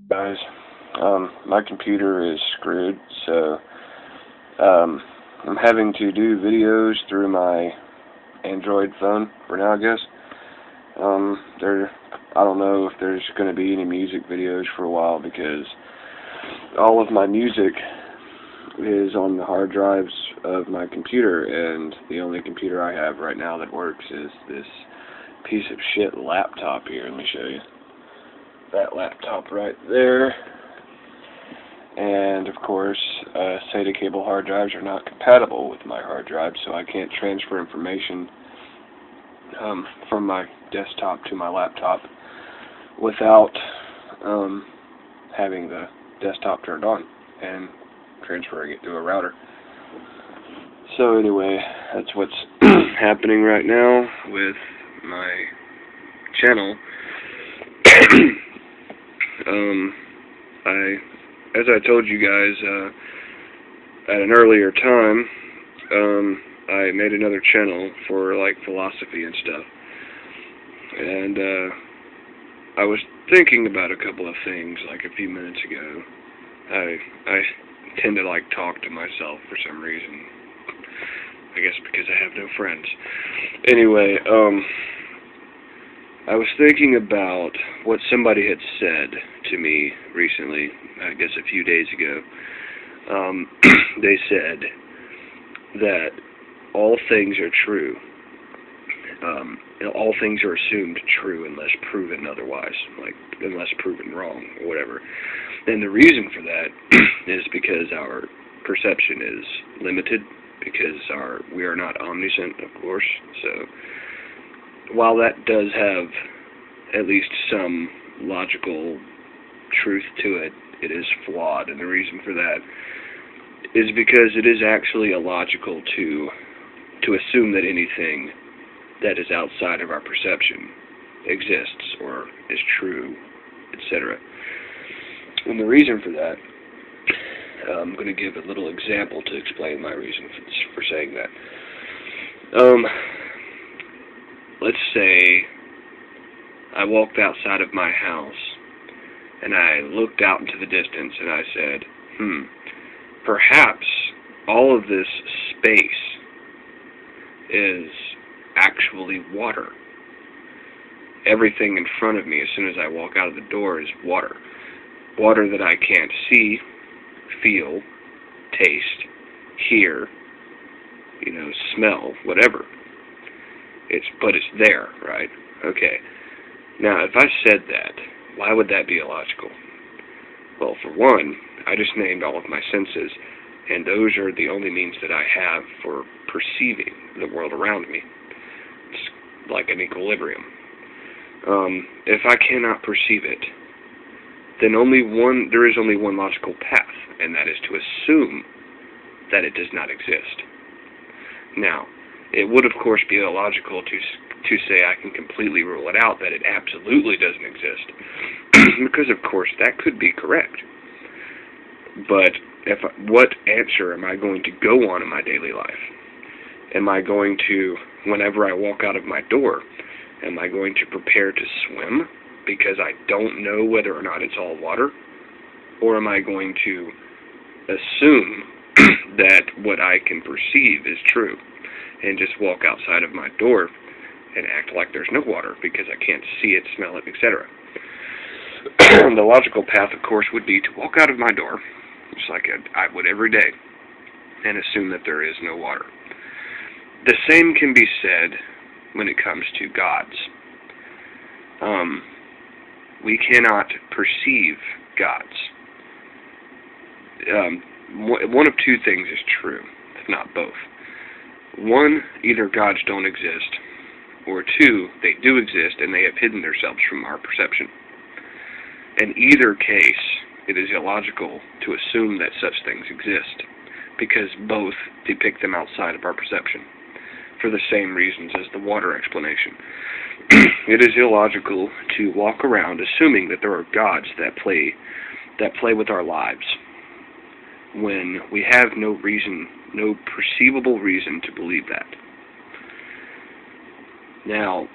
Guys, my computer is screwed, so I'm having to do videos through my Android phone for now, I guess. I don't know if there's going to be any music videos for a while because all of my music is on the hard drives of my computer, and the only computer I have right now that works is this piece of shit laptop here. Let me show you. That laptop right there. And of course, SATA cable hard drives are not compatible with my hard drive, so I can't transfer information from my desktop to my laptop without having the desktop turned on and transferring it to a router. So anyway, that's what's happening right now with my channel. As I told you guys at an earlier time, I made another channel for like philosophy and stuff, and I was thinking about a couple of things like a few minutes ago. I tend to like talk to myself for some reason. I guess because I have no friends. Anyway, I was thinking about what somebody had said to me recently, I guess a few days ago. They said that all things are true. All things are assumed true unless proven otherwise, like unless proven wrong or whatever. And the reason for that is because our perception is limited, because we are not omniscient, of course. So while that does have at least some logical truth to it, it is flawed, and the reason for that is because it is actually illogical to assume that anything that is outside of our perception exists or is true, etc. And the reason for that, I'm going to give a little example to explain my reason for saying that. Let's say I walked outside of my house and I looked out into the distance and I said, perhaps all of this space is actually water. Everything in front of me as soon as I walk out of the door is water. Water that I can't see, feel, taste, hear, smell, whatever. But it's there, right? Okay. Now, if I said that, why would that be illogical? Well, for one, I just named all of my senses, and those are the only means that I have for perceiving the world around me. It's like an equilibrium. If I cannot perceive it, then there is only one logical path, and that is to assume that it does not exist. Now, it would of course be illogical to say I can completely rule it out, that it absolutely doesn't exist, because of course that could be correct. But what answer am I going to go on in my daily life? Am I going to, whenever I walk out of my door, am I going to prepare to swim because I don't know whether or not it's all water? Or am I going to assume that what I can perceive is true and just walk outside of my door and act like there's no water because I can't see it, smell it, etc.? The logical path, of course, would be to walk out of my door, just like I would every day, and assume that there is no water. The same can be said when it comes to gods. We cannot perceive gods. One of two things is true, if not both. One, either gods don't exist, or two, they do exist and they have hidden themselves from our perception. In either case, it is illogical to assume that such things exist, because both depict them outside of our perception, for the same reasons as the water explanation. It is illogical to walk around assuming that there are gods that play with our lives, when we have no perceivable reason to believe that. Now,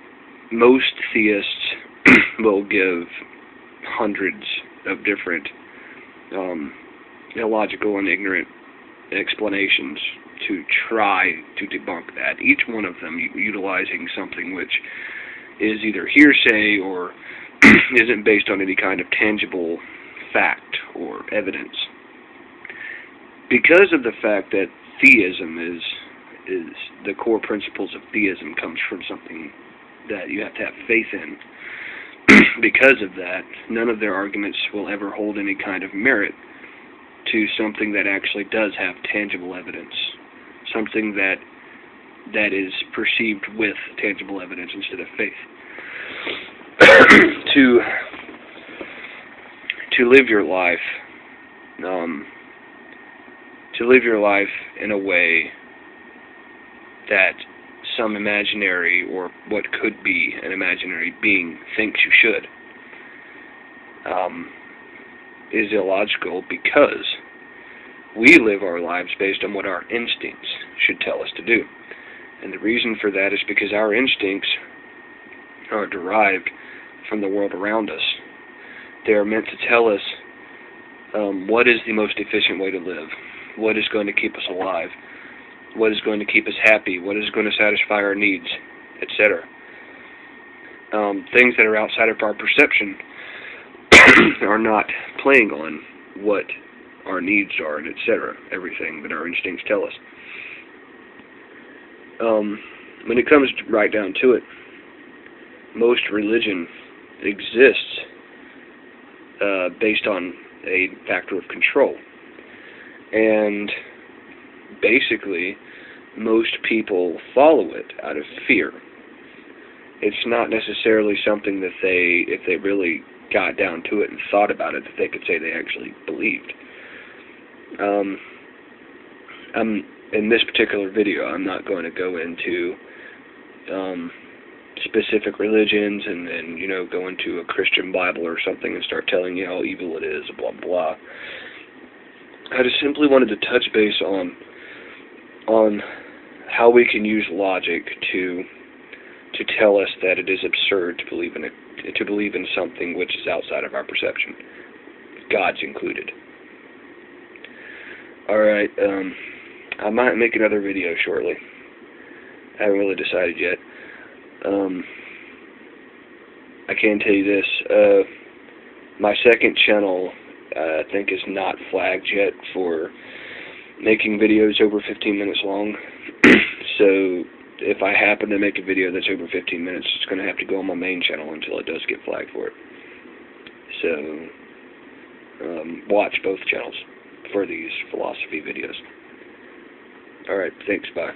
most theists will give hundreds, of different illogical and ignorant explanations to try to debunk that, each one of them utilizing something which is either hearsay or isn't based on any kind of tangible fact or evidence. Because of the fact that theism is the core principles of theism comes from something that you have to have faith in, because of that, none of their arguments will ever hold any kind of merit to something that actually does have tangible evidence, something that is perceived with tangible evidence instead of faith. To live your life, in a way that some imaginary or what could be an imaginary being thinks you should, is illogical, because we live our lives based on what our instincts should tell us to do. And the reason for that is because our instincts are derived from the world around us. They are meant to tell us what is the most efficient way to live, what is going to keep us alive, what is going to keep us happy, what is going to satisfy our needs, etc. Things that are outside of our perception are not playing on what our needs are, and etc. Everything that our instincts tell us. When it comes right down to it, most religion exists based on a factor of control. And basically, most people follow it out of fear. It's not necessarily something that if they really got down to it and thought about it, that they could say they actually believed. In this particular video, I'm not going to go into specific religions and go into a Christian Bible or something and start telling you how evil it is, blah blah. I just simply wanted to touch base on how we can use logic to tell us that it is absurd to believe in something which is outside of our perception, God's included. Alright, I might make another video shortly. I haven't really decided yet. I can tell you this, my second channel I think is not flagged yet for making videos over 15 minutes long. So if I happen to make a video that's over 15 minutes, it's going to have to go on my main channel until it does get flagged for it. So watch both channels for these philosophy videos. Alright, thanks, bye.